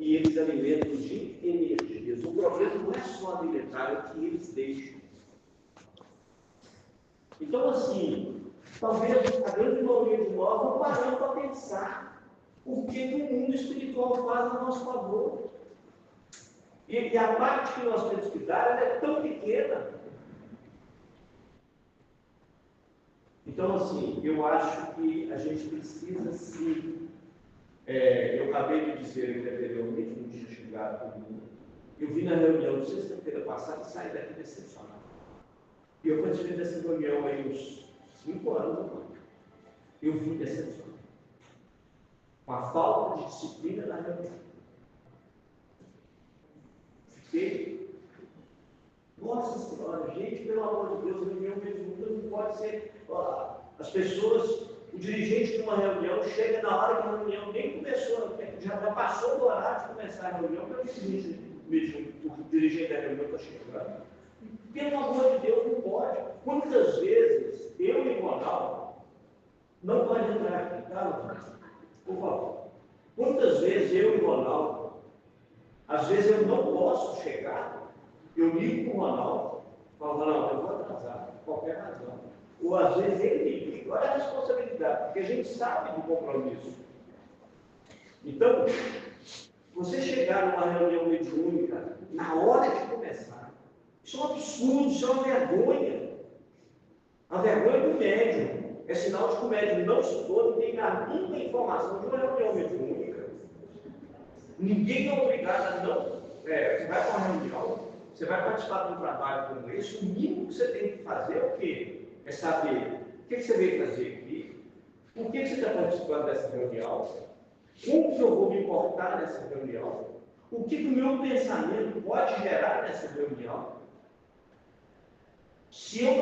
e eles alimentam de energias. O problema não é só alimentar, é o que eles deixam. Então, assim, talvez a grande maioria de nós não paramos para pensar o que o mundo espiritual faz a nosso favor. E a parte que nós temos que dar, ela é tão pequena. Então, assim, eu acho que a gente precisa sim. Eu acabei de dizer anteriormente, não tinha chegado todo mundo. Eu vi na reunião de sexta-feira passada e saí daqui decepcionado. E eu participei dessa reunião aí uns 5 anos agora. Eu vim decepcionado. Com a falta de disciplina da reunião. Fiquei. Nossa Senhora, gente, pelo amor de Deus, a reunião mesmo não pode ser. As pessoas, o dirigente de uma reunião chega na hora que a reunião nem começou, já passou do horário de começar a reunião, para o dirigente da reunião está chegando. Pelo amor de Deus, não pode. Quantas vezes eu e Ronaldo, não pode entrar aqui, tá? Por favor. Quantas vezes eu e Ronaldo, às vezes eu não posso chegar, eu ligo para o Ronaldo, falo, Ronaldo, eu vou atrasar, por qualquer razão. Ou às vezes ele me liga, olha a responsabilidade, porque a gente sabe do compromisso. Então, você chegar numa reunião mediúnica, na hora de começar, isso é um absurdo, isso é uma vergonha. A vergonha do médium. É sinal de que o médium não estudou, não tem a mínima informação de uma reunião mediúnica. Ninguém é obrigado a não. Você vai para uma reunião, você vai participar de um trabalho como esse, o mínimo que você tem que fazer é o quê? É saber o que você veio fazer aqui, por que você está participando dessa reunião, como que eu vou me importar nessa reunião, o que o meu pensamento pode gerar nessa reunião. Se eu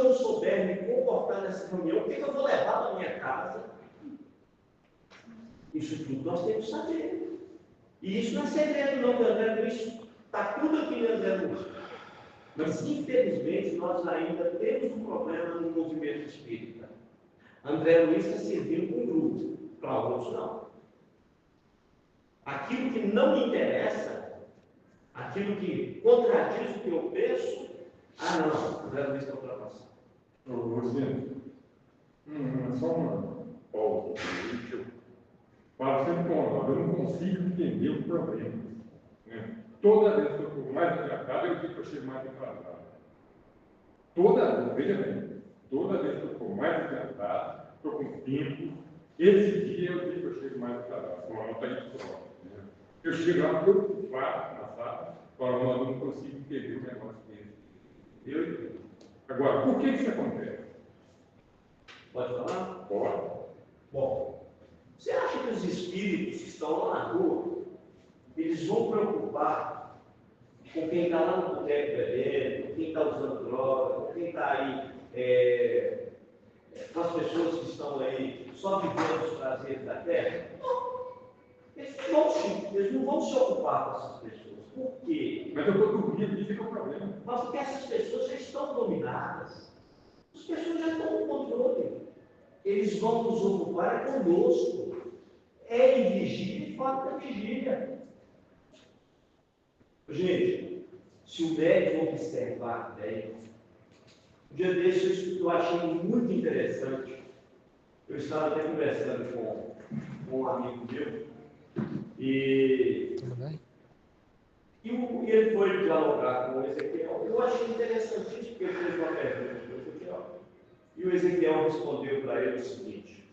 não souber me comportar nessa reunião, o que eu vou levar para minha casa? Isso tudo nós temos que saber. E isso não é segredo não, André Luiz. Está tudo aqui no André Luiz. Mas, infelizmente, nós ainda temos um problema no movimento espírita. André Luiz está servindo com um grupo, para outros não. Aquilo que não me interessa, aquilo que contradiz o que eu penso, não, André Luiz está ultrapassado. Só uma pausa. Para ser eu não consigo entender o problema. Né? Toda vez que eu estou mais atrasado, eu digo que eu chego mais atrasado. Veja bem, toda vez que eu estou mais atrasado, estou com tempo, esse dia eu digo que eu chego mais atrasado, com a nota de prova. Né? Eu chego lá preocupado na sala, falando, eu não consigo entender o negócio dele. Agora, por que isso acontece? Pode falar? Pode. Bom, você acha que os espíritos que estão lá na rua, eles vão preocupar com quem está lá no boteco bebendo, com quem está usando droga, com quem está aí, com as pessoas que estão aí só vivendo os prazeres da terra? Não. Eles não vão se ocupar com essas pessoas. Por quê? Mas eu estou dormindo, isso é que é o problema. Mas porque essas pessoas já estão dominadas. As pessoas já estão no controle. Eles vão nos ocupar conosco. É em vigília e fora da vigília. Gente, se o médium observar bem, um dia desses eu achei muito interessante. Eu estava até conversando com um amigo meu, e ele foi dialogar com o Ezequiel. Eu achei interessantíssimo, porque ele fez uma pergunta para o Ezequiel. E o Ezequiel respondeu para ele o seguinte: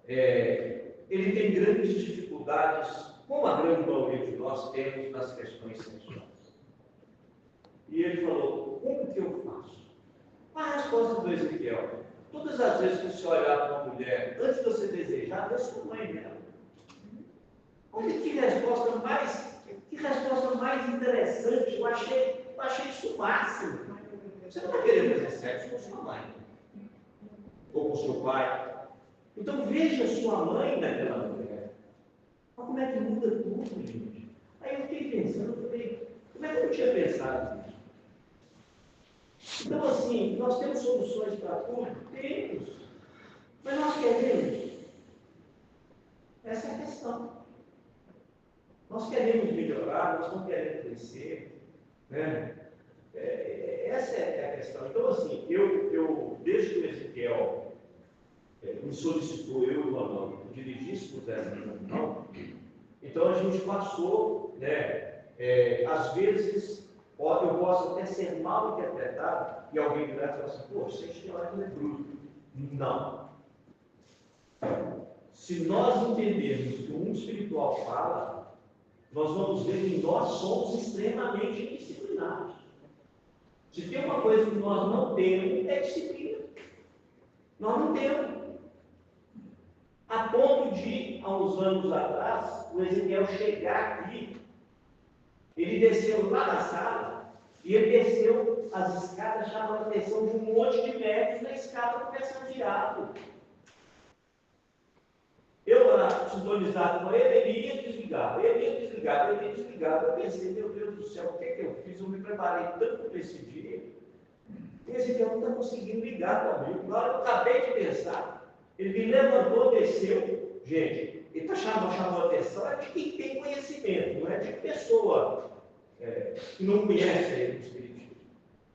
ele tem grandes dificuldades, como a grande maioria de nós temos, nas questões sexuais. E ele falou: como que eu faço? A resposta do Ezequiel: todas as vezes que você olhar para uma mulher, antes de você desejar, dê sua mãe nela. Olha que resposta mais interessante. Eu achei isso máximo. Você não vai querer fazer sexo com sua mãe ou com seu pai. Então veja sua mãe naquela mulher. Mas como é que muda tudo, gente? Aí eu fiquei pensando, eu falei, como é que eu não tinha pensado nisso? Então, assim, nós temos soluções para tudo? Temos. Mas nós queremos. Essa é a questão. Nós queremos melhorar, nós não queremos crescer, né? Essa é a questão. Então, assim, desde que o Ezequiel me solicitou, eu e o Ronaldo, que dirigíssemos essa reunião, então a gente passou, né? Às vezes, eu posso até ser mal interpretado e alguém virar e falar assim: pô, vocês têm hora que é bruto. Não. Se nós entendermos o que o mundo espiritual fala, nós vamos ver que nós somos extremamente indisciplinados. Se tem uma coisa que nós não temos, é disciplina. Nós não temos. A ponto de, há uns anos atrás, o Ezequiel chegar aqui, ele desceu lá na sala, e ele desceu as escadas, chamando a atenção de um monte de médicos na escada conversando diabo. Eu lá, sintonizado com ele, ele ia desligar. Eu pensei, meu Deus do céu, o que eu fiz? Eu me preparei tanto para esse dia. Esse dia eu não está conseguindo ligar comigo. Na hora que eu acabei de pensar, ele me levantou, desceu. Gente, ele está chamando a atenção é de quem tem conhecimento, não é de pessoa que não conhece ele, o Espiritismo.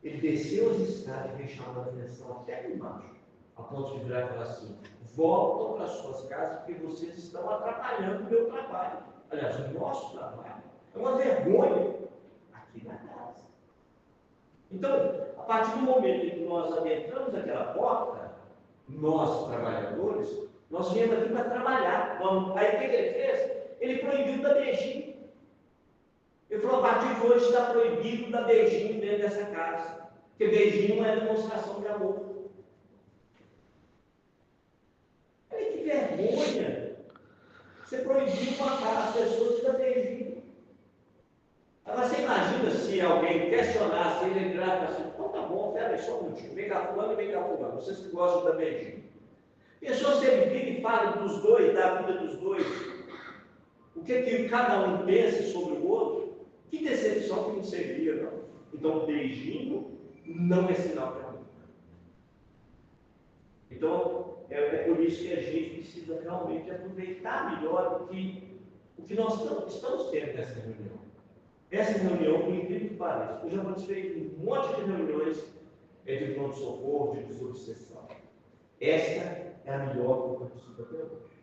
Ele desceu as escadas e veio chamando a atenção até lá embaixo, a ponto de virar e falar assim: voltam para suas casas porque vocês estão atrapalhando o meu trabalho. Aliás, o nosso trabalho. É uma vergonha aqui na casa. Então, a partir do momento em que nós adentramos aquela porta, nós, trabalhadores, nós viemos aqui para trabalhar. Aí o que ele fez? Ele proibiu dar beijinho. Ele falou: a partir de hoje está proibido dar beijinho dentro dessa casa. Porque beijinho não é demonstração de amor. Olha que vergonha! Você proibiu matar as pessoas de dar beijinho. Agora você imagina se alguém questionasse, ele entrar e assim: então tá bom, peraí só um minutinho, vem cá fulano e vem cá fulano, vocês que gostam de dar beijinho. Pessoa se ele vira e fala dos dois, da vida dos dois, o que cada um pensa sobre o outro, que decepção que não seria, não? Então, beijinho não é sinal para mim. Então, é por isso que a gente precisa realmente aproveitar melhor o que nós estamos tendo nessa reunião. Essa reunião, por incrível que pareça, eu já participei de um monte de reuniões de pronto-socorro, de desobsessão. Esta é a melhor que eu participo até hoje.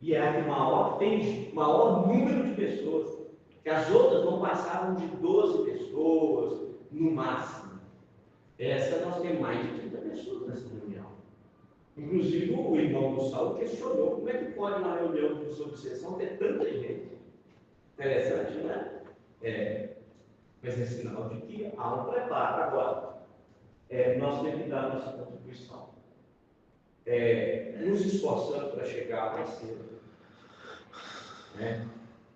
E é a que maior número de pessoas, que as outras não passavam de 12 pessoas, no máximo. Essa nós temos mais de 30 pessoas nessa reunião. Inclusive, o irmão do Saulo questionou como é que pode uma reunião de desobsessão ter tanta gente. Interessante, né? Mas é sinal de que há um preparo. Agora, nós temos que dar a nossa contribuição. Nos esforçando para chegar mais cedo. Né?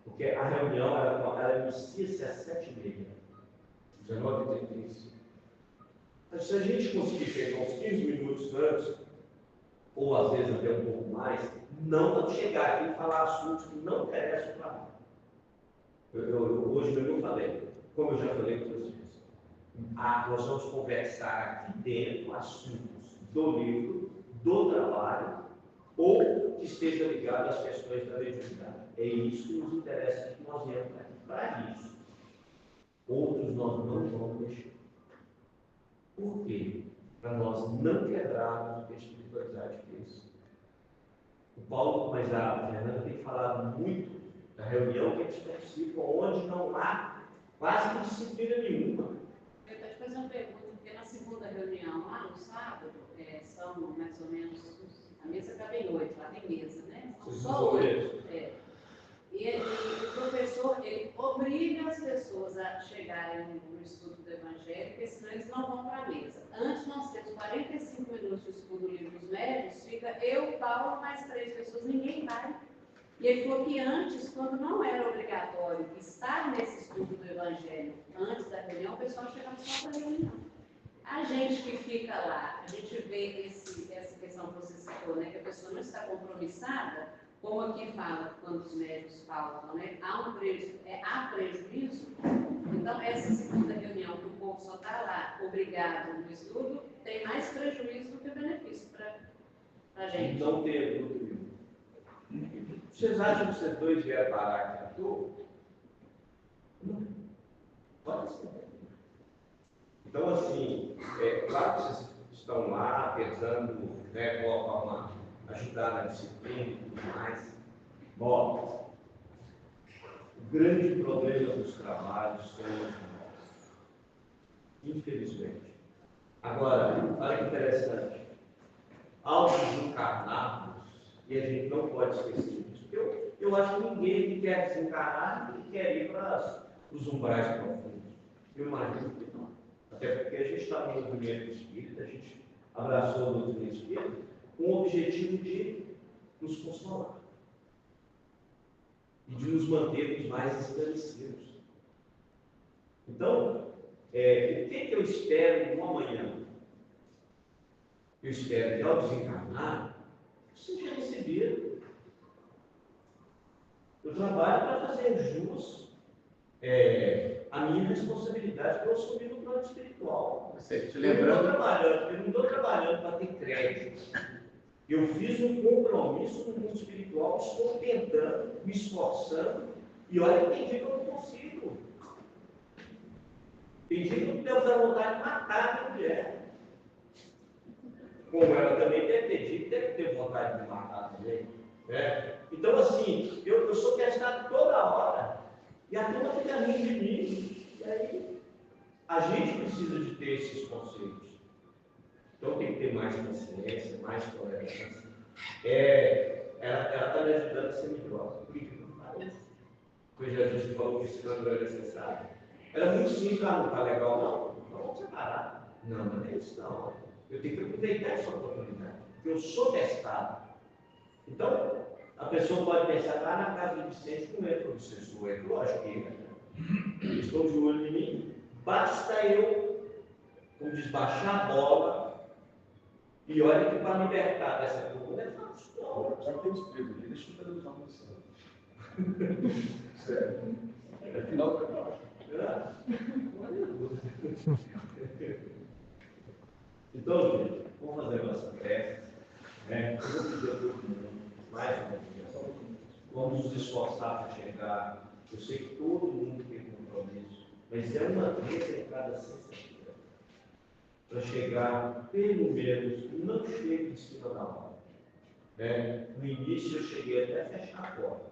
Porque a reunião ela inicia-se às 7h30, 19h35. Mas se a gente conseguir chegar uns 15 minutos antes, ou às vezes até um pouco mais, não vamos chegar aqui e falar assuntos que não interessam para mim. Hoje eu falei, como eu já falei para vocês, nós vamos conversar aqui dentro assuntos do livro, do trabalho, ou que esteja ligado às questões da mediunidade. É isso que nos interessa, que nós viemos aqui para isso. Outros nós não vamos mexer. Por quê? Para nós não quebrarmos o que a espiritualidade fez. O Paulo, mas a Fernanda tem falado muito da reunião que eles participam, onde não há quase que disciplina nenhuma. Eu quero te fazer uma pergunta, porque na segunda reunião, lá no sábado, são mais ou menos, a mesa cabe em 8, lá tem mesa, né? São só 8. E o professor, ele obriga as pessoas a chegarem no estudo do Evangelho, porque senão eles não vão para a mesa. Antes nós temos 45 minutos de estudo do livro dos médios, fica eu, Paulo, mais 3 pessoas, ninguém vai. E ele falou que antes, quando não era obrigatório estar nesse estudo do Evangelho, antes da reunião, o pessoal chegava só para a reunião. A gente que fica lá, a gente vê essa questão que você citou, né, que a pessoa não está compromissada, como aqui fala, quando os médicos falam, né, há prejuízo. Então, essa segunda reunião, que o povo só está lá obrigado no estudo, tem mais prejuízo do que benefício para a gente. Não ter dúvida. Vocês acham que vocês dois vieram parar aqui à toa? Não. Pode ser. Então, assim, claro que vocês estão lá tentando, né, ajudar na disciplina e tudo mais. Bom, o grande problema dos trabalhos somos nós, infelizmente. Agora, olha que interessante. Ao desencarnarmos, e a gente não pode esquecer disso, eu acho que ninguém quer desencarnar e quer ir para os umbrais profundos. Eu imagino que não. Até porque a gente está no movimento espírita, a gente abraçou o movimento espírita com o objetivo de nos consolar e de nos mantermos mais esclarecidos. Então, o que eu espero no amanhã? Eu espero que ao desencarnar, seja recebido. Eu trabalho para fazer jus a minha responsabilidade que eu assumi no plano espiritual. Eu não estou trabalhando para ter crédito. Eu fiz um compromisso no mundo espiritual, estou tentando, me esforçando, e olha que tem dia que eu não consigo. Tem dia que eu tenho vontade de matar a minha mulher. Como ela também deve ter dito, deve ter vontade de matar também. Né? Então, assim, eu sou testado toda hora. E a turma fica rindo de mim. E aí, a gente precisa de ter esses conceitos. Então, tem que ter mais consciência, mais tolerância. Ela está me ajudando a ser melhor. Por que não parece? Pois Jesus falou que esse escândalo é necessário. Era muito simples, não está legal, não. Então, vamos separar. Não, não é isso, não. Eu tenho que aproveitar essa oportunidade. Eu sou testado. Então, a pessoa pode pensar, na casa do Vicente não entra o Vicente, não entra, lógico que entra. Eles estão de olho em mim, basta eu, como diz, baixar a bola, e olha que para libertar dessa cultura é fácil. Não, já tem espírito aqui, deixa eu fazer uma missão. Sério. É final do campeonato. Então, gente, vamos fazer a nossa prece. Eu vou pedir a todo mundo, mais uma vez, vamos nos esforçar para chegar. Eu sei que todo mundo tem compromisso, mas é uma vez em cada sexta-feira. Para chegar, pelo menos, não chegue em cima da hora. No início eu cheguei até a fechar a porta,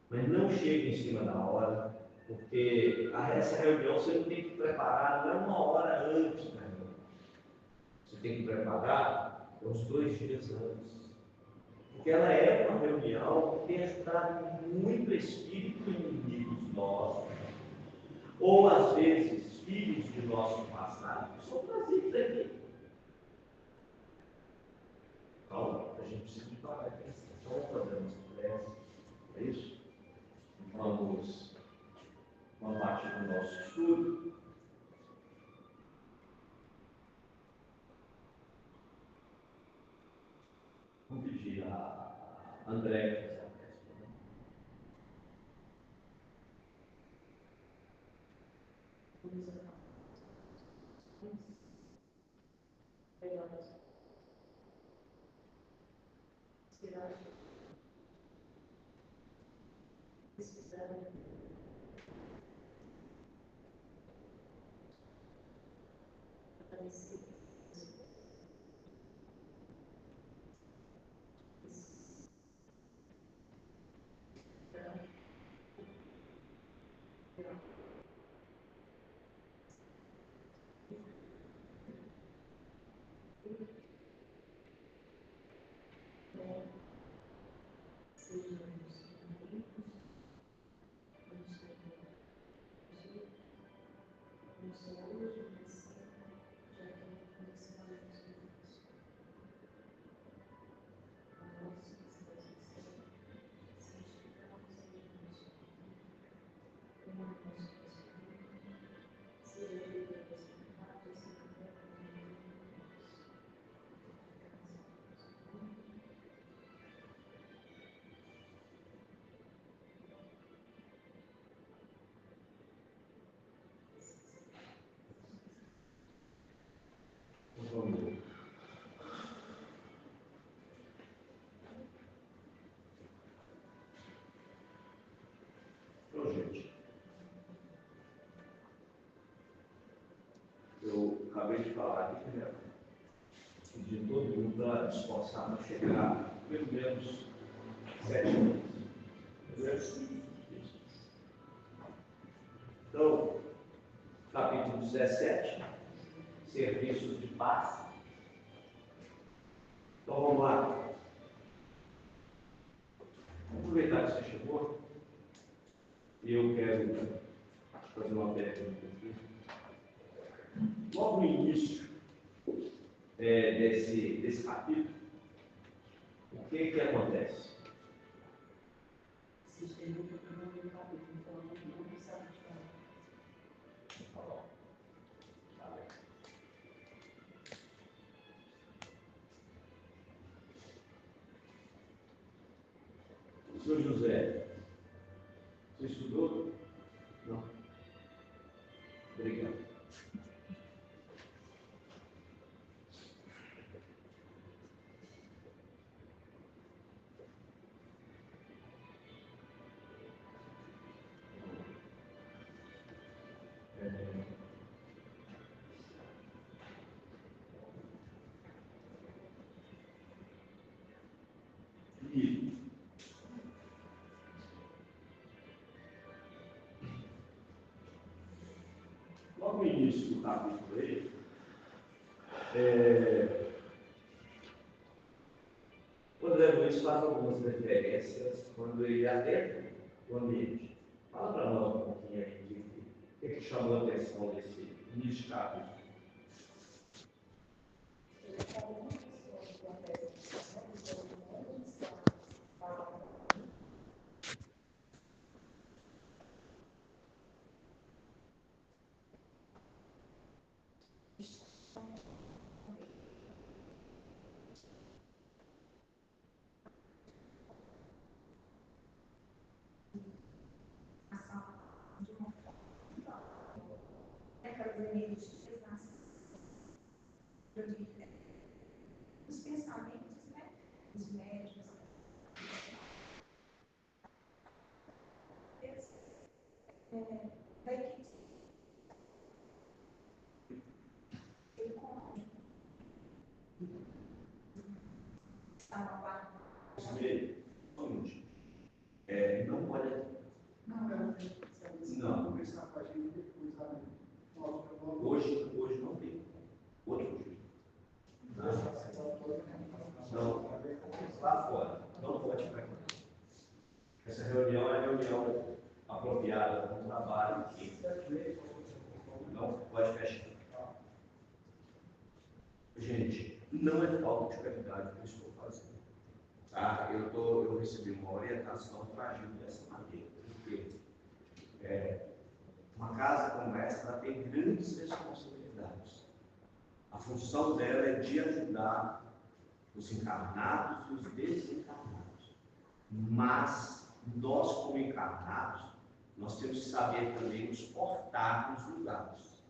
mas não chegue em cima da hora, porque essa reunião você não tem que preparar, não é uma hora antes da reunião. Você tem que preparar uns 2 dias antes. Porque ela é uma reunião que tem ajudado muito espírito inimigos nossos, ou às vezes filhos do nosso passado, que são trazidos aqui. Então, a gente precisa de parar aqui. Então, vamos fazer nossa prece. É isso? Vamos partir do nosso estudo. Vamos pedir a André que fazer a prece. acabei de falar aqui, né? De todo mundo para esforçar para chegar pelo menos 7 anos. Então, capítulo 17, serviços de paz. Então vamos lá. Vamos aproveitar que você chegou. E eu quero fazer uma pergunta aqui. Logo no início desse capítulo, o que acontece? Senhor José, você estudou? Não. Obrigado. E logo no início do capítulo aí, o André Luiz faz algumas referências quando ele adentra o ambiente. Fala para nós um pouquinho aí o que chamou a atenção desse início de capítulo. Os pensamentos, né? Os médicos. Da equipe. Ele conta. Está na barra. Não pode. Não. Hoje não tem. Outro dia. Não. Lá fora. Não pode ficar aqui. Essa reunião é reunião apropriada para o trabalho aqui. Não pode fechar. Gente, não é falta de qualidade que eu estou fazendo. Tá? Eu recebi uma orientação para agir dessa maneira. Porque uma casa como essa, ela tem grandes responsabilidades. A função dela é de ajudar os encarnados e os desencarnados. Mas nós, como encarnados, nós temos que saber também nos portar nos lugares.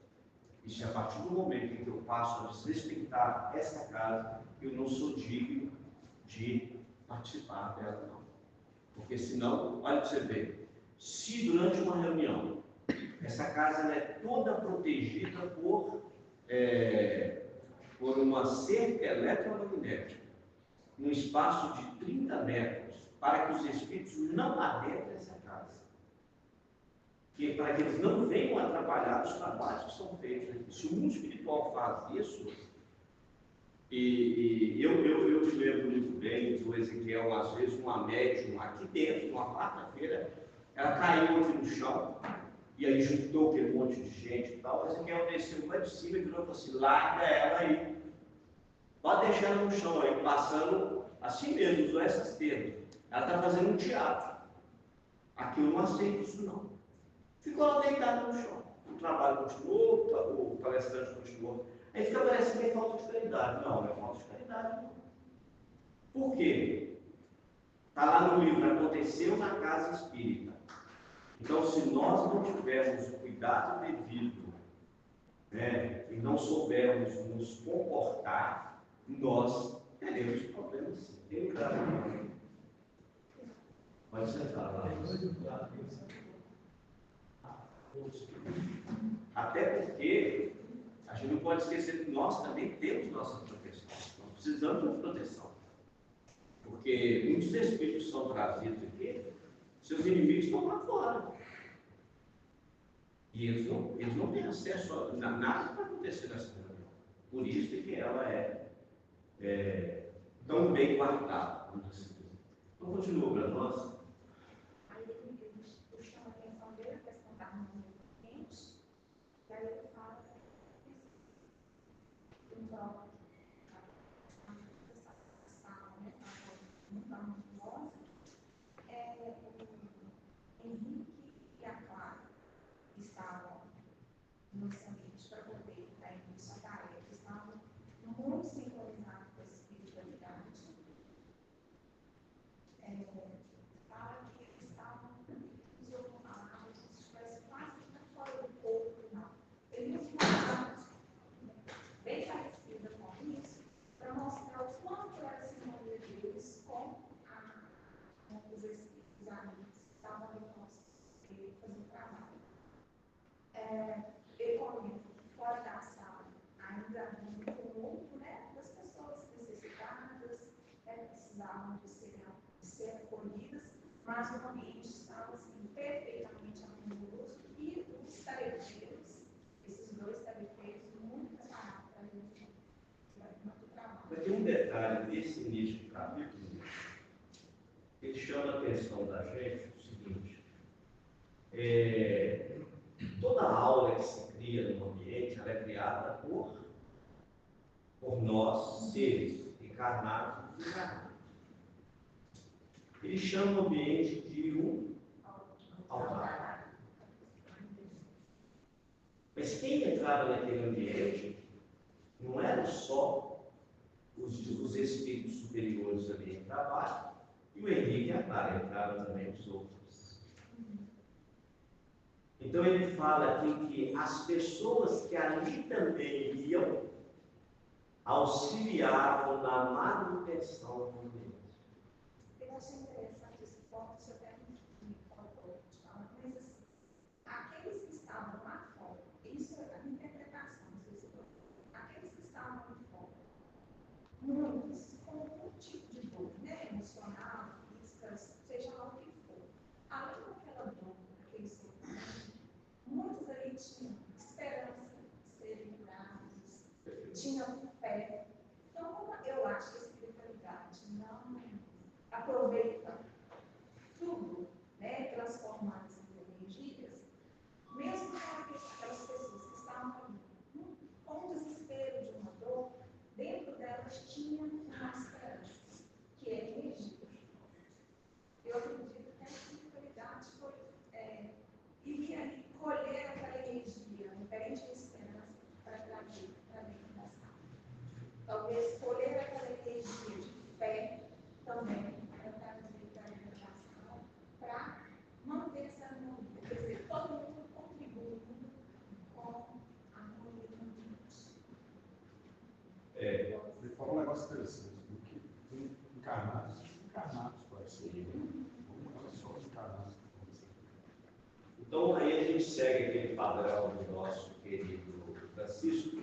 E se a partir do momento em que eu passo a desrespeitar essa casa, eu não sou digno de participar dela, não. Porque senão, olha para você ver, se durante uma reunião, essa casa ela é toda protegida por uma cerca eletromagnética, num espaço de 30 metros, para que os espíritos não adentrem essa casa. Para que eles não venham atrapalhar os trabalhos que são feitos aqui. Se o mundo espiritual faz isso, e eu me lembro muito bem do Ezequiel, às vezes, uma médium aqui dentro, numa quarta-feira, ela caiu aqui no chão, e aí juntou aquele monte de gente e tal. O Ezequiel desceu lá de cima e virou e falou assim: larga ela aí, pode deixar ela no chão aí, passando assim mesmo, usou essas termos. Ela está fazendo um teatro. Aqui eu não aceito isso, não. Ficou lá deitado no chão. O trabalho continuou, o palestrante continuou. Aí fica parecendo que é falta de caridade. Não, é falta de caridade, não. Por quê? Está lá no livro, aconteceu na casa espírita. Então, se nós não tivermos o cuidado devido, e não soubermos nos comportar, nós teremos problemas sim. Tem lugar aqui. Pode sentar lá. Até porque a gente não pode esquecer que nós também temos nossa proteção. Nós precisamos de proteção. Porque muitos espíritos são trazidos aqui, seus inimigos estão lá fora. E eles não têm acesso a nada que vai acontecer nessa reunião. Por isso que ela é tão bem guardada. Então, continua para nós. Aí ele chama a atenção dele, a questão da harmonia quente, e aí ele fala que então, o Henrique e a Clara estavam no ambiente para poder dar início à tarefa, estavam muito sincronizados com esse espiritualidade. Fala que eles estavam desocupados, quase fora do corpo, não. Eles mostraram bem parecida com isso, para mostrar o quanto era a sintonia deles com os espíritos amigos que estavam ali conosco, fazendo trabalho. Ele comenta que fora da sala ainda havia um tumulto, né, das pessoas necessitadas, precisavam de ser acolhidas, mas o ambiente estava assim, perfeitamente harmonioso e os tarefeiros, esses dois tarefeiros, muito preparados para o trabalho. Mas tem um detalhe desse início do capítulo, ele chama a atenção da gente, o seguinte, toda a aura que se cria no ambiente, ela é criada por nós, seres encarnados e desencarnados. Ele chama o ambiente de um altar. Mas quem entrava naquele ambiente não eram só os espíritos superiores ali em trabalho, e o Henrique e a Clara entraram também os outros. Então ele fala aqui que as pessoas que ali também iam auxiliavam na manutenção do ambiente. Eu achei interessante esse ponto, você até me contou, mas assim, aqueles que estavam lá fora, isso é a interpretação, aqueles que estavam lá fora, muitos com algum tipo de dor, né, emocional, física, seja lá o que for. Além daquela dor, daquele sofrimento, muitos ali tinham esperança de serem curados, tinham fé. Então, eu acho que a espiritualidade não aproveita tudo, né, transformando em energias, mesmo aquelas pessoas que estavam ali, com o desespero de uma dor, dentro delas tinha uma esperança, que é energia. Eu acredito que a espiritualidade foi ir ali colher aquela energia, diferente de esperança, para trazer para dentro da sala. Talvez colher aquela energia de fé também, para trazer para dentro da sala, para manter essa harmonia. Quer dizer, todo mundo contribuindo com a harmonia do ambiente. Ele falou um negócio interessante, do que encarnados pode ser. Não é só os encarnados. Então aí a gente segue aquele padrão do nosso querido Francisco.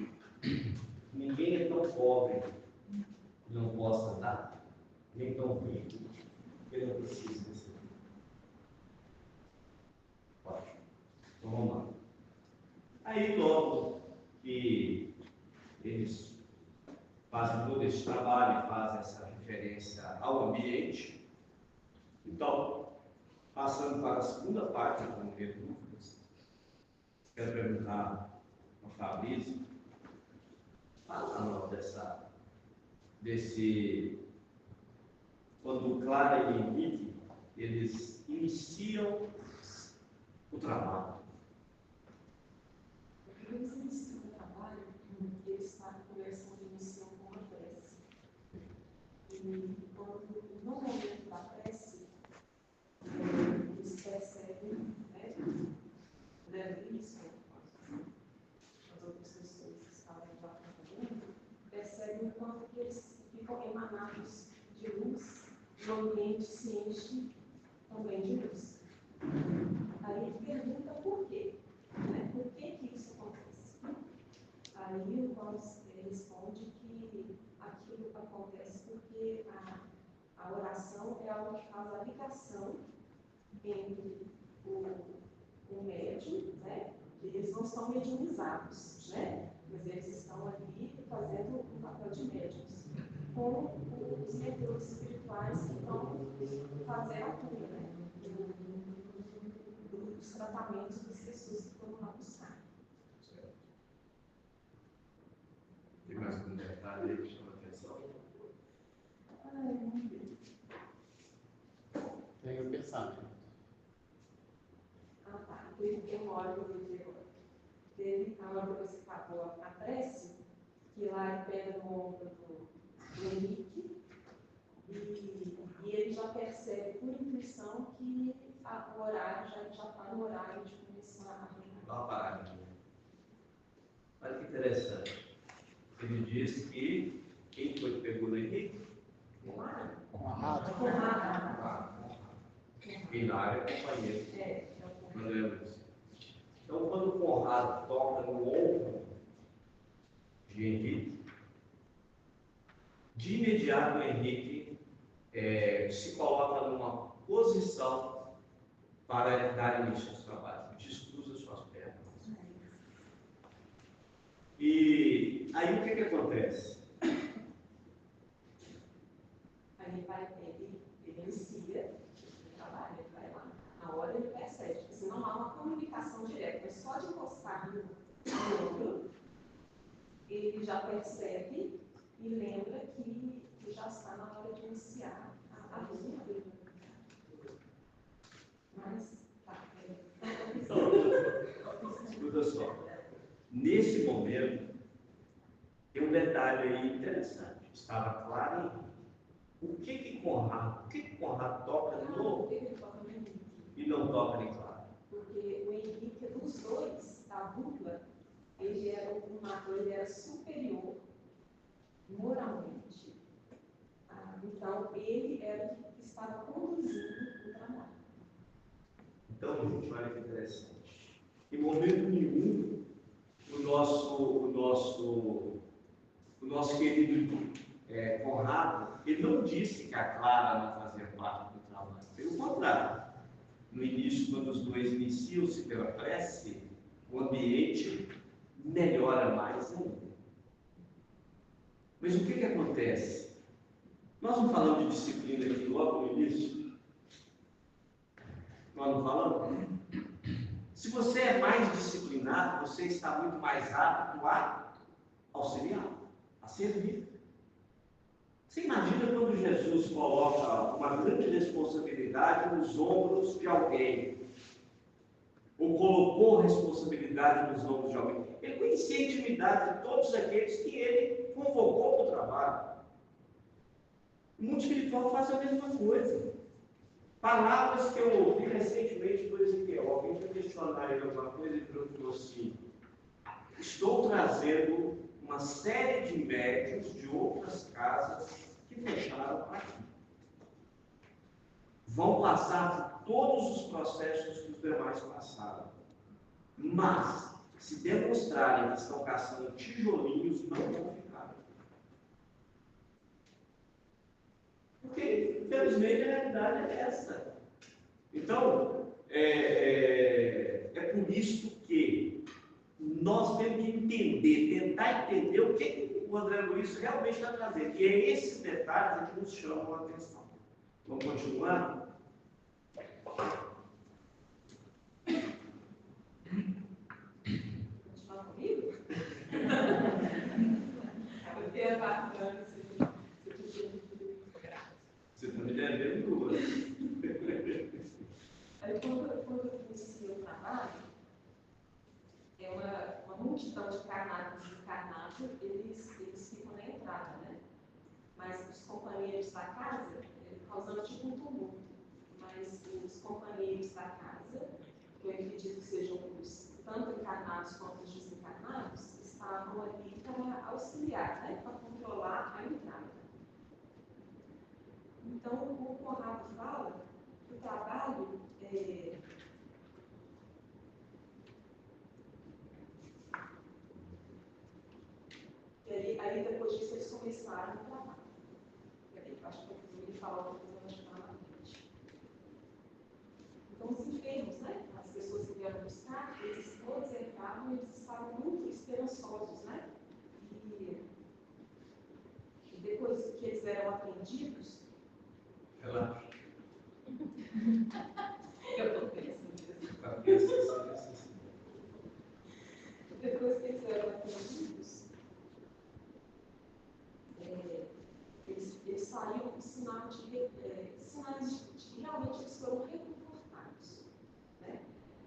Ninguém é tão pobre que não possa dar, nem tão rico que não precise receber. Ótimo. Então vamos lá. Aí logo que eles fazem todo esse trabalho, fazem essa referência ao ambiente, então, passando para a segunda parte do Não Ter Dúvidas, quero perguntar ao Fabrício, fala para nós quando Clara e Henrique, eles iniciam o trabalho. Eles iniciam o trabalho, eles sabem conversando, iniciam com uma prece. E quando, no momento da prece, eles percebem, né, levando isso, as outras pessoas que estavam lá fazendo, percebem o quanto que eles ficam emanados de luz, e o ambiente se enche também de luz. Aí ele pergunta por A oração é algo que faz a ligação entre o médium, né? Eles não são mediunizados, né? Mas eles estão ali fazendo um papel de médiums, com os mentores espirituais que vão fazer a cura, né? Dos tratamentos das pessoas que foram lá buscar. Tem mais algum detalhe aí que chama atenção? Ai, meu Deus. Tem o pensamento. Ah, tá. Tem uma hora que eu vi agora. Teve a hora que você acabou a prece, que lá ele pega no ombro do Henrique e ele já percebe por intuição que o horário já está no horário de começar a reunião. Dá uma parada aqui. Olha que interessante. Ele diz que quem foi que pegou no Henrique? Conrado. Quem na área é companheiro. É o Não lembro disso. Então, quando o Conrado toca no ombro de Henrique, de imediato o Henrique se coloca numa posição para dar início aos trabalhos. Descruza suas pernas. E aí o que acontece? Aí ele inicia o trabalho, ele vai lá. Na hora ele percebe, porque senão há uma comunicação direta, mas só de encostar no ombro, ele já percebe e lembra que já está na hora de iniciar a reunião. Mas, tá. Escuta só. Nesse momento, tem um detalhe aí interessante. Estava claro o que Conrado toca no e não toca em claro. Porque o Henrique, dos dois, da dupla, ele era superior moralmente. Então, ele era o que estava conduzindo o trabalho. Então, gente, olha que interessante. Em momento nenhum, o nosso querido Conrado, ele não disse que a Clara não fazia parte do trabalho. Pelo contrário. No início, quando os dois iniciam-se pela prece, o ambiente melhora mais ainda. Mas o que acontece? Nós não falamos de disciplina aqui logo no início? Nós não falamos? Se você é mais disciplinado, você está muito mais apto a auxiliar, a servir. Você imagina quando Jesus coloca uma grande responsabilidade nos ombros de alguém, ou colocou responsabilidade nos ombros de alguém. Ele conhecia a intimidade de todos aqueles que ele convocou para o trabalho. O mundo espiritual faz a mesma coisa. Palavras que eu ouvi recentemente do Ezequiel. Alguém foi questionar ele alguma coisa e falou assim: estou trazendo uma série de médiuns de outras casas que fecharam aqui. Vão passar por todos os processos que os demais passaram. Mas, se demonstrarem que estão caçando tijolinhos, não vão ficar. Porque, infelizmente, a realidade é essa. Então, é por isso que nós temos que entender, tentar entender o que o André Luiz realmente está trazendo. E é esses detalhes que nos chamam a atenção. Vamos continuar? Continuar comigo? Eu tenho bastante. Você está me devendo duas. Aí, quando eu inicio o trabalho, é uma multidão de encarnados e desencarnados, eles ficam na entrada, né? Mas os companheiros da casa, causando tipo um tumulto, mas os companheiros da casa, que eu acredito que sejam os tanto encarnados quanto os desencarnados, estavam ali para auxiliar, né? Para controlar a entrada. Então, o Conrado fala que o trabalho aí depois disso eles começaram o trabalho. Acho que ele falou esperançosos, né? E depois que eles eram atendidos, Relaxa. eu estou pensando Cabeça, assim. depois que eles eram atendidos, eles saíram com sinais de que realmente eles foram reconfortados, né?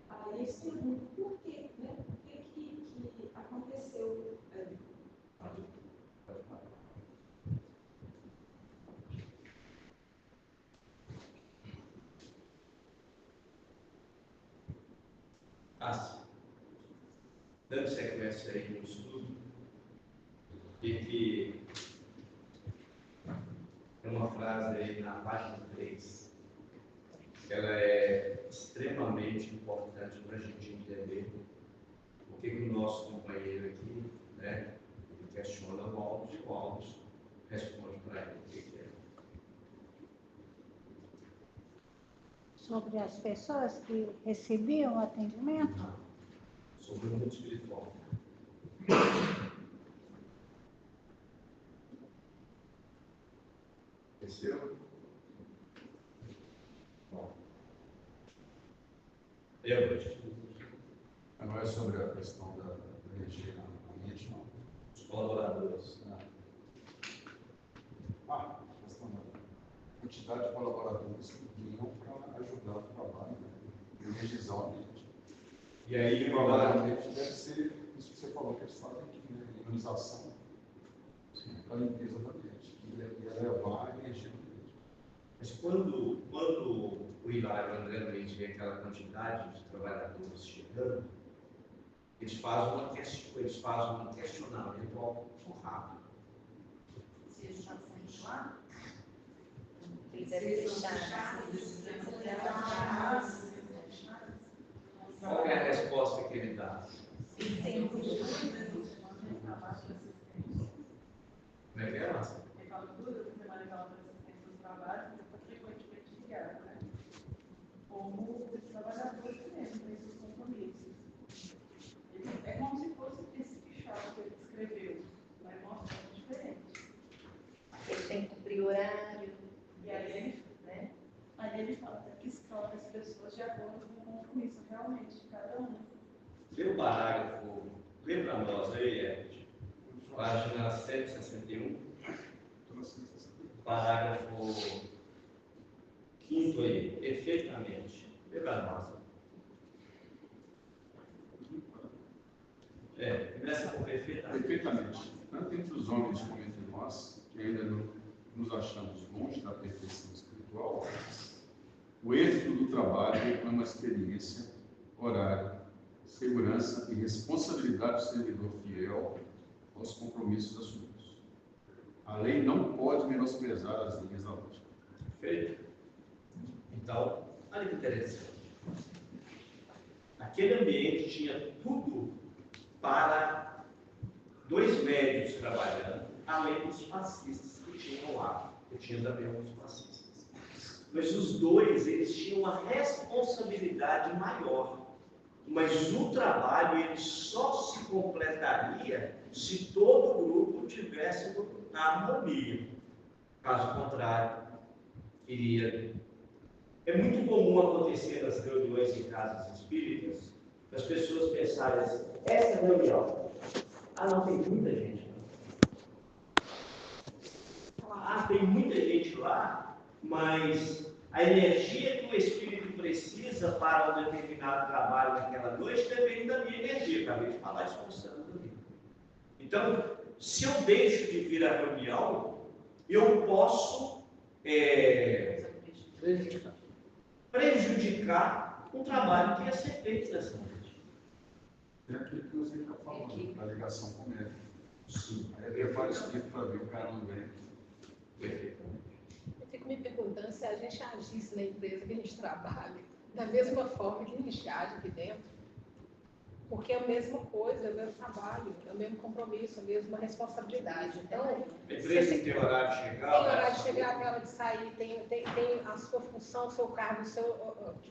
Aí eles perguntam por quê, né? Por que aconteceu ali? Dando sequência aí no estudo, e que tem uma frase aí na página 3, ela é extremamente importante para a gente entender o que o nosso companheiro aqui, né, ele questiona o Alves e o Alves responde para ele o que é. Sobre as pessoas que recebiam o atendimento? Sobre o mundo espiritual. Desceu? Bom. Não é sobre a questão da energia na mente, não. Os colaboradores. A questão da quantidade de colaboradores que vinham para ajudar o trabalho, né? Energizar o ambiente. E aí, Provavelmente deve ser isso que você falou, que eles fazem aqui, né? Ionização para a limpeza do ambiente, que ia levar a energia do ambiente. Mas quando o Hilário André Luiz vê aquela quantidade de trabalhadores chegando, eles fazem um questionamento ao rápido. Se eles estão sendo lá, Eles devem deixar. Qual é a resposta que ele dá? Como é que é, Márcia? Ele fala tudo, você vai levar para assistência dos trabalhos, você foi ligado, né? Como os trabalhadores mesmo, tem seus compromissos. É como se fosse esse pichado que ele escreveu, mas mostra diferente. Ele tem que cumprir horário. E aí ele fala que escala as pessoas de acordo com o compromisso realmente de cada um. Lê o parágrafo, lê para nós aí, Ed. Página 161. Parágrafo 5º aí, perfeitamente. Lê para nós. Começa com perfeitamente. Perfeitamente. Tanto entre os homens como entre nós, que ainda não nos achamos longe da perfeição espiritual, o êxito do trabalho é uma experiência, horário, segurança e responsabilidade do servidor fiel aos compromissos assumidos. A lei não pode menosprezar as linhas da lógica. Perfeito? Então, olha que interessante. Aquele ambiente tinha tudo para 2 médios trabalhando, além dos fascistas que tinham lá, que tinha também alguns fascistas. Mas os 2, eles tinham uma responsabilidade maior. Mas o trabalho, ele só se completaria se todo o grupo tivesse na harmonia. Caso contrário, iria. É muito comum acontecer nas reuniões em casas espíritas, as pessoas pensarem assim, essa reunião, não tem muita gente lá. Tem muita gente lá, mas a energia que o espírito precisa para um determinado trabalho naquela noite depende da minha energia. Acabei de falar isso com o Sandro ali. Então, se eu deixo de vir à reunião, eu posso prejudicar um trabalho que ia ser feito nessa noite. É aquilo que você está falando, da ligação com o médico. Sim. Aí prepara o espírito para ver o cara não vem. Perfeitamente. Eu fico me perguntando se a gente agisse na empresa que a gente trabalha da mesma forma que a gente age aqui dentro. Porque é a mesma coisa, é o mesmo trabalho, é o mesmo compromisso, é a mesma responsabilidade. Então, a empresa tem horário de chegar. Tem horário de chegar, tem hora de sair, tem a sua função, o seu cargo, o seu,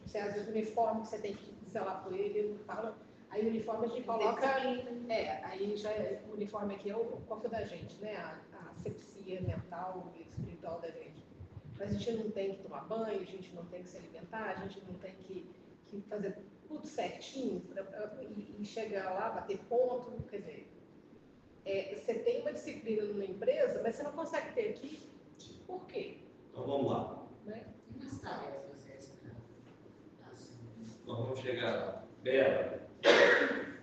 você às vezes uniforme que você tem que zelar por ele, ele não fala. Aí o uniforme a gente coloca, aí já o uniforme aqui é o corpo da gente, né? A asepsia mental e espiritual da gente. Mas a gente não tem que tomar banho, a gente não tem que se alimentar, a gente não tem que fazer tudo certinho e chegar lá, bater ponto, quer dizer, você tem uma disciplina numa empresa, mas você não consegue ter aqui. Por quê? Então vamos lá. Né? Umas tarefas extra. Nós vamos chegar lá. Bela,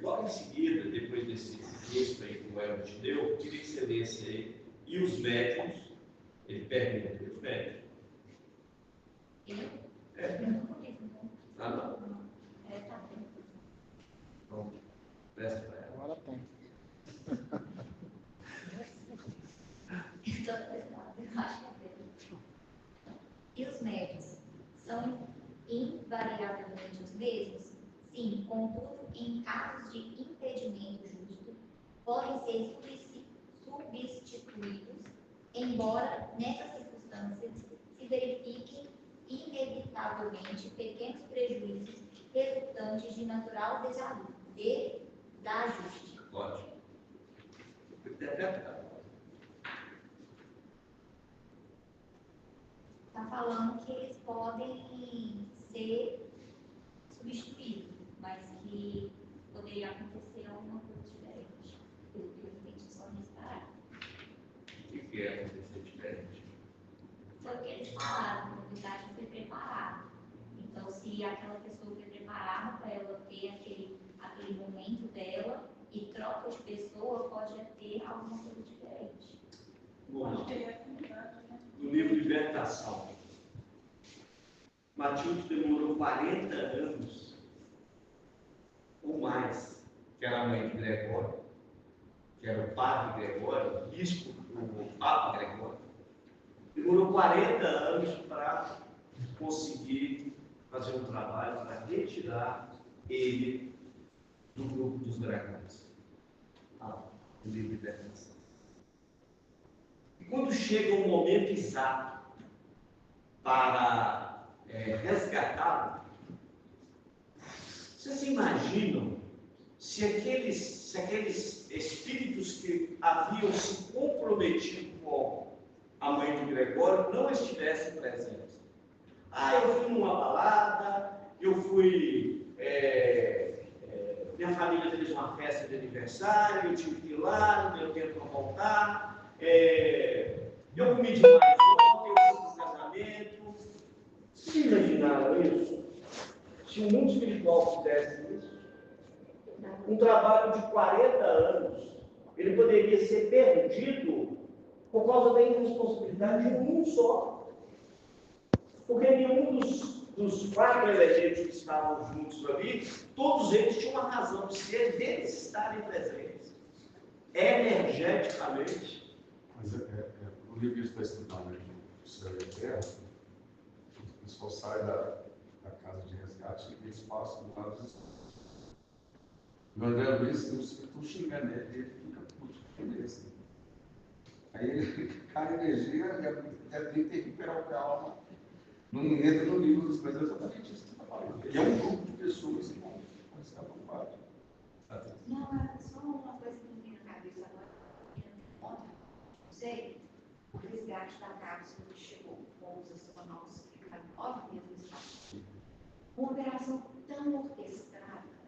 logo em seguida, depois desse texto aí que o Elber te deu, eu queria que você lesse aí. E os médicos, ele pergunta, e os médicos? Ah, não. Então, presta para ela. Agora tem. E os médicos são invariavelmente os mesmos? Sim, contudo, em casos de impedimento justo, podem ser substituídos, embora nessas circunstâncias se verifiquem inevitavelmente pequenos prejuízos resultantes de natural desajuste. Ótimo. Está falando que eles podem ser substituídos, mas que poderia acontecer alguma coisa diferente. Pelo que eu entendi só nesse parágrafo. O que é acontecer diferente? Foi o que eles falaram, a comunidade foi preparada. Então, se aquela pessoa foi preparada para ela ter aquele momento dela e troca de pessoa, pode ter alguma coisa diferente. Bom, no livro de Libertação, Matilde demorou 40 anos ou mais, que era a mãe de Gregório, que era o padre Gregório, o bispo, o Papa Gregório. Demorou 40 anos para conseguir fazer um trabalho para retirar ele do grupo dos dragões. O livro de Libertação. E quando chega o momento exato para resgatá-lo, vocês imaginam se aqueles espíritos que haviam se comprometido com a mãe de Gregório não estivessem presentes? Eu fui numa balada, minha família fez uma festa de aniversário, eu tive que ir lá, não deu tempo para voltar, eu comi demais ontem, eu fui para o casamento. Vocês imaginaram isso? Se o mundo espiritual fizesse isso, um trabalho de 40 anos, ele poderia ser perdido por causa da irresponsabilidade de um só. Porque nenhum dos 4 elementos que estavam juntos ali, todos eles tinham uma razão de ser deles estarem presentes. Energeticamente. Mas o livro que está estudando aqui, o Céu e a Terra, o pessoal sai da casa de resgate e eles passam do lado dos Estados. O André Luiz, tu xingando ele fica puto com ele assim. Aí ele cai energia e tem que recuperar o calma. Não entra no livro dos coisas, exatamente isso que você está falando. Ele é um grupo de pessoas que vão estar preocupados. Não, é só uma coisa que me vem na cabeça agora. Ontem, não sei, o resgate da cápsula que chegou com os astronautas que ficaram 9 meses no espaço. Uma operação tão orquestrada,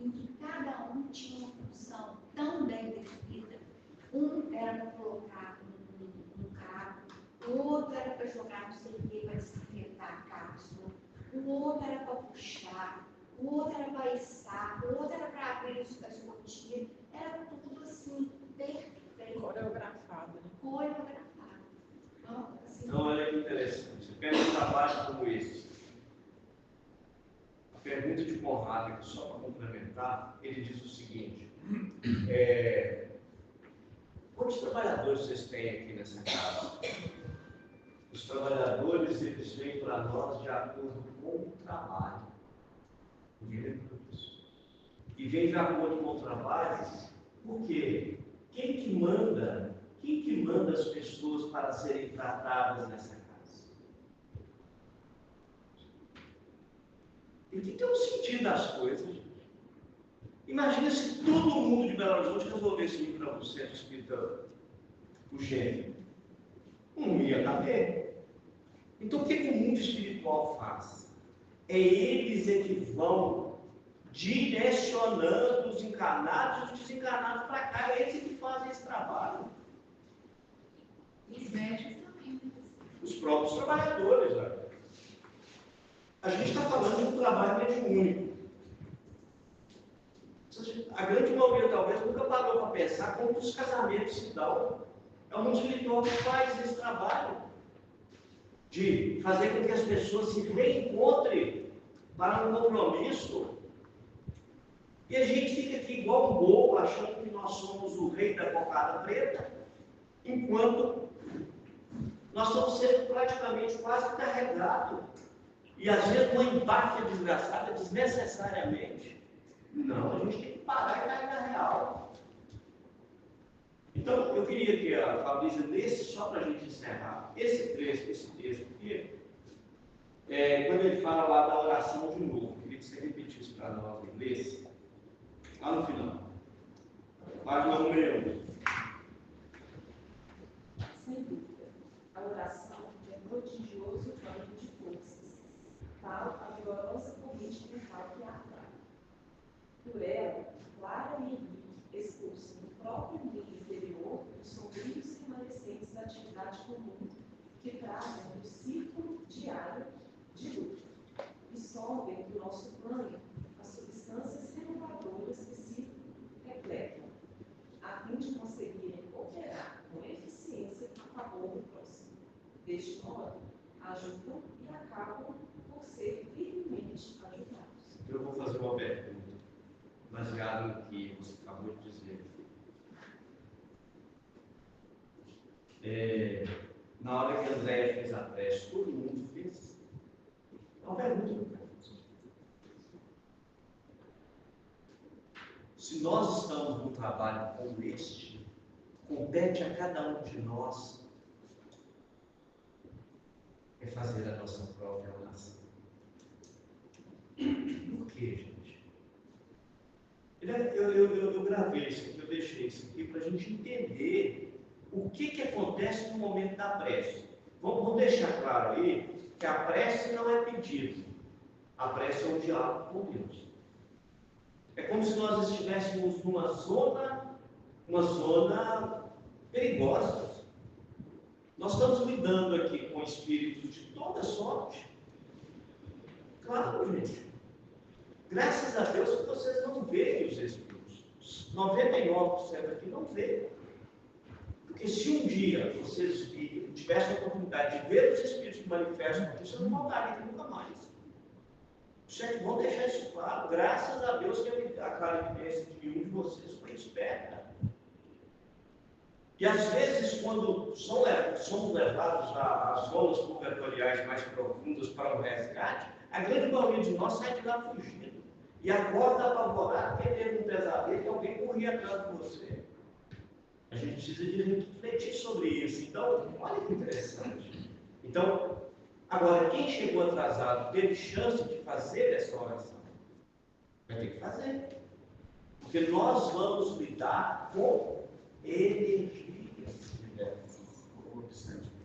em que cada um tinha uma função tão bem definida. Um era para colocar no carro, o outro era para jogar no CD para descarregar a cápsula, o outro era para puxar, o outro era para içar, o outro era para abrir as cortinas, era tudo assim, perfeito. Coreografado. Né? Coreografado. Assim, Então, olha que interessante. Você pega um trabalho como esse. A pergunta de Conrado, só para complementar, ele diz o seguinte: quantos trabalhadores vocês têm aqui nessa casa? Os trabalhadores, eles vêm para nós de acordo com o trabalho. E vem de acordo com o trabalho, por quê? Quem que manda as pessoas para serem tratadas nessa casa? Tem que ter um sentido das coisas, gente. Imagina se todo mundo de Belo Horizonte resolvesse ir para o centro espírita urgente. Não ia caber. Então, o que o mundo espiritual faz? É eles que vão direcionando os encarnados e os desencarnados para cá. É eles que fazem esse trabalho. E os médicos também. Os próprios trabalhadores. Né? A gente está falando de um trabalho mediúnico. A grande maioria, talvez, nunca parou para pensar como os casamentos se dão. É o mundo espiritual que faz esse trabalho de fazer com que as pessoas se reencontrem para um compromisso. E a gente fica aqui igual um bobo, achando que nós somos o rei da cocada preta, enquanto nós estamos sendo praticamente quase carregados. E às vezes uma empáfia desgraçada, desnecessariamente. Não, a gente tem que parar e cair na real. Então, eu queria que a Fabrícia lesse, só para a gente encerrar, esse texto aqui, quando ele fala lá da oração de novo, eu queria que você repetisse para nós, lesse, lá no final. Página 161. Sem dúvida, a oração é um prodigioso banco de forças, tal a vigorosa corrente mental que a atrai. Por ela, clara e henrique expulsa no próprio meio interior os sombrios remanescentes da atividade comum que trazem o círculo diário de luta e solvem do nosso plano as substâncias renovadoras que se refletem, a fim de conseguirem operar com eficiência a favor do próximo. Deste modo, ajudam e acabam por ser firmemente ajudados. Eu vou fazer uma pergunta, baseado no que você acabou de dizer. Na hora que André fez a prece, todo mundo fez? Uma pergunta. Se nós estamos num trabalho como este, compete a cada um de nós fazer a nossa própria oração. Por quê, gente? Eu gravei isso aqui, eu deixei isso aqui para a gente entender o que acontece no momento da prece. Vamos deixar claro aí que a prece não é pedido. A prece é um diálogo com Deus. É como se nós estivéssemos numa zona perigosa. Nós estamos lidando aqui com espíritos de toda sorte. Claro, gente. Graças a Deus que vocês não veem os espíritos. 99% aqui não veem. Porque se um dia vocês tivessem a oportunidade de ver os espíritos que manifestam aqui, vocês não voltariam aqui nunca mais. Gente, vamos deixar isso claro. Graças a Deus que a clarividência de um de vocês foi esperta. E às vezes, quando somos levados às zonas purgatoriais mais profundas para o resgate, a grande maioria de nós sai de lá fugindo. E acorda apavorado porque teve um pesadelo e alguém corria atrás de você. A gente precisa de refletir sobre isso. Então, olha que interessante. Então, agora, quem chegou atrasado teve chance de fazer essa oração? Vai ter que fazer. Porque nós vamos lidar com energias.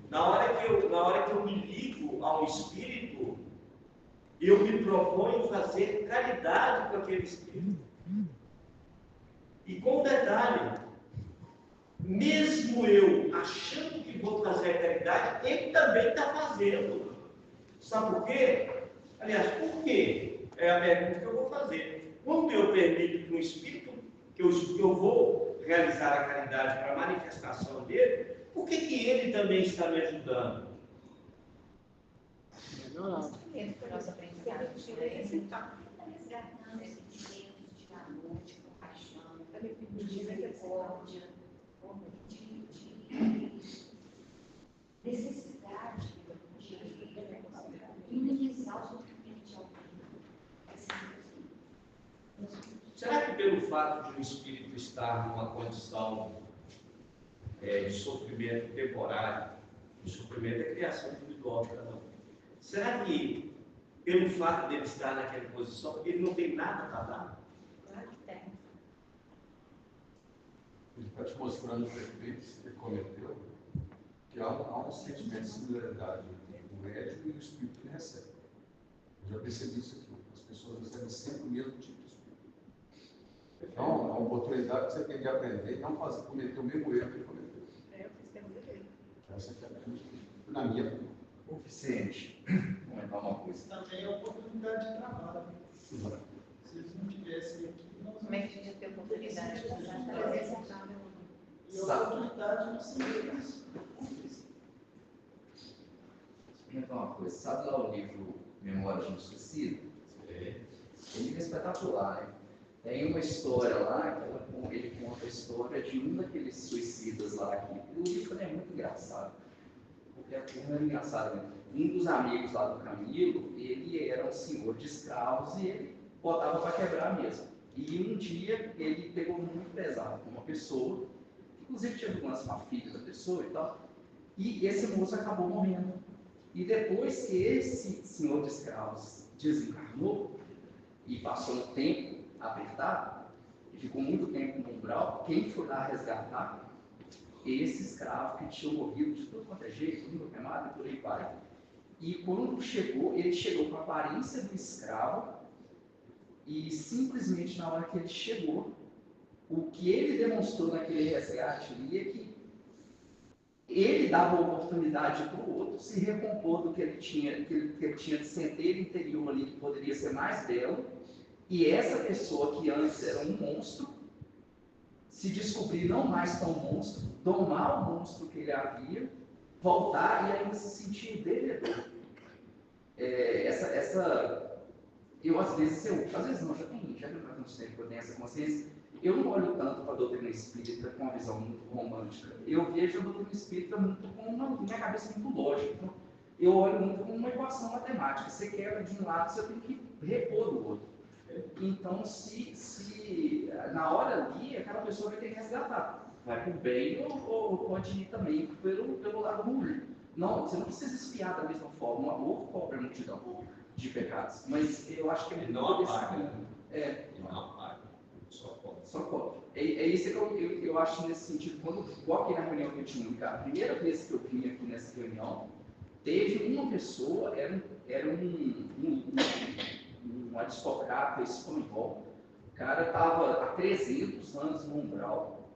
Na hora que eu me ligo ao Espírito, eu me proponho fazer caridade com aquele Espírito. E com detalhe, mesmo eu achando que vou fazer a caridade, ele também está fazendo. Sabe por quê? Aliás, por quê? É a pergunta que eu vou fazer. Quando eu permito que um Espírito, que eu vou realizar a caridade para a manifestação dele, por que ele também está me ajudando? Dentro da nossa aprendizagem, resgatando sentimentos de amor, de compaixão, de misericórdia, de necessidade de minimizar o sofrimento de alguém. Será que pelo fato de um espírito estar numa condição de sofrimento temporário, o sofrimento é criação individual de cada um, será que pelo fato dele estar naquela posição, ele não tem nada para dar? Claro que tem. está te mostrando os efeitos que ele cometeu, que há um sentimento de similaridade entre o médico e o espírito que ele recebe. Eu já percebi isso aqui. As pessoas recebem sempre o mesmo tipo de espírito. Então, é uma oportunidade que você tem de aprender e não cometer o mesmo erro que ele cometeu. Eu fiz tempo dele. Essa é a na minha opinião. O Vicente, comentar uma coisa. Também é oportunidade de trabalho. Se eles não tivessem aqui, nós Como é que a gente tem oportunidade de trabalhar? E a oportunidade não seria isso. Comentar uma coisa. Sabe lá o livro Memórias de um Suicida? O livro é espetacular, né? Tem uma história lá, que ele conta a história de um daqueles suicidas lá. O livro é muito engraçado. Porque a turma é engraçada, né? Um dos amigos lá do Camilo, ele era um senhor de escravos e ele botava para quebrar mesmo. E um dia ele pegou muito pesado com uma pessoa, inclusive tinha um lance com a filha da pessoa e tal, e esse moço acabou morrendo. E depois que esse senhor de escravos desencarnou e passou um tempo apertado, e ficou muito tempo no umbral, quem foi lá resgatar? Esse escravo que tinha morrido de tudo quanto é jeito, língua queimada e por aí vai. E quando chegou, ele chegou com a aparência do escravo e simplesmente na hora que ele chegou, o que ele demonstrou naquele resgate ali é que ele dava oportunidade para o outro se recompor do que ele tinha, que ele tinha de centelha interior ali, que poderia ser mais belo, e essa pessoa que antes era um monstro, se descobrir não mais tão monstro, domar o monstro que ele havia, voltar e ainda se sentir devedor. Eu às vezes não, já tem tanto tempo que eu tenho essa consciência, eu não olho tanto para a doutrina espírita com uma visão muito romântica. Eu vejo a doutrina espírita muito com minha cabeça muito lógica. Então, eu olho muito como uma equação matemática. Você quebra de um lado, você tem que repor do outro. Então, se na hora ali, aquela pessoa vai ter que resgatar. Vai para o bem ou pode ir também pelo lado ruim. Não, você não precisa espiar da mesma forma. O amor cobre a multidão de pecados. Mas eu acho que ele não apaga. Não apaga. Só cobre. É isso que eu acho nesse sentido. Igual aqui na reunião que eu tinha, cara, a primeira vez que eu vim aqui nessa reunião, teve uma pessoa, era um aristocrata espanhol. O cara estava há 300 anos no umbral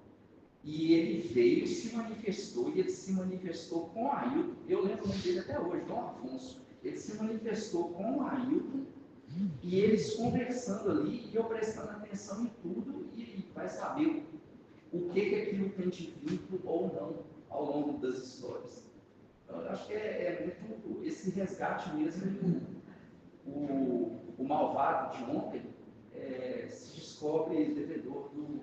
e ele veio, se manifestou, e ele se manifestou com o Ailton. Eu lembro o nome dele até hoje, Dom Afonso. Ele se manifestou com o Ailton e eles conversando ali e eu prestando atenção em tudo e vai saber o que aquilo tem de vínculo ou não ao longo das histórias. Então, eu acho que é muito esse resgate mesmo. O malvado de ontem se descobre devedor do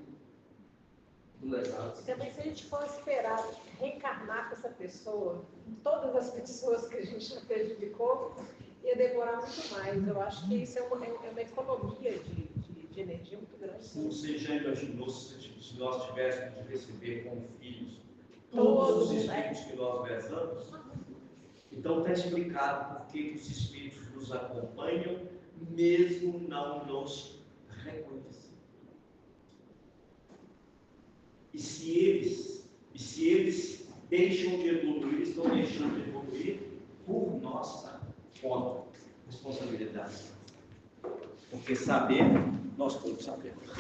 lesado. Também, se a gente for esperar reencarnar com essa pessoa, todas as pessoas que a gente já prejudicou, ia demorar muito mais. Eu acho que isso é uma economia de energia muito grande. Você já imaginou se nós tivéssemos de receber como filhos todos os espíritos que nós vezamos? Então está explicado por que os espíritos nos acompanham, mesmo não nos reconhecendo. E se eles deixam de evoluir, estão deixando de evoluir por nossa conta, responsabilidade. Porque saber, nós todos sabemos.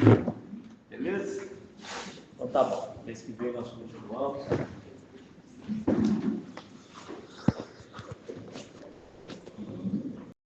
Beleza? Então tá bom. Mês que vem nós continuamos.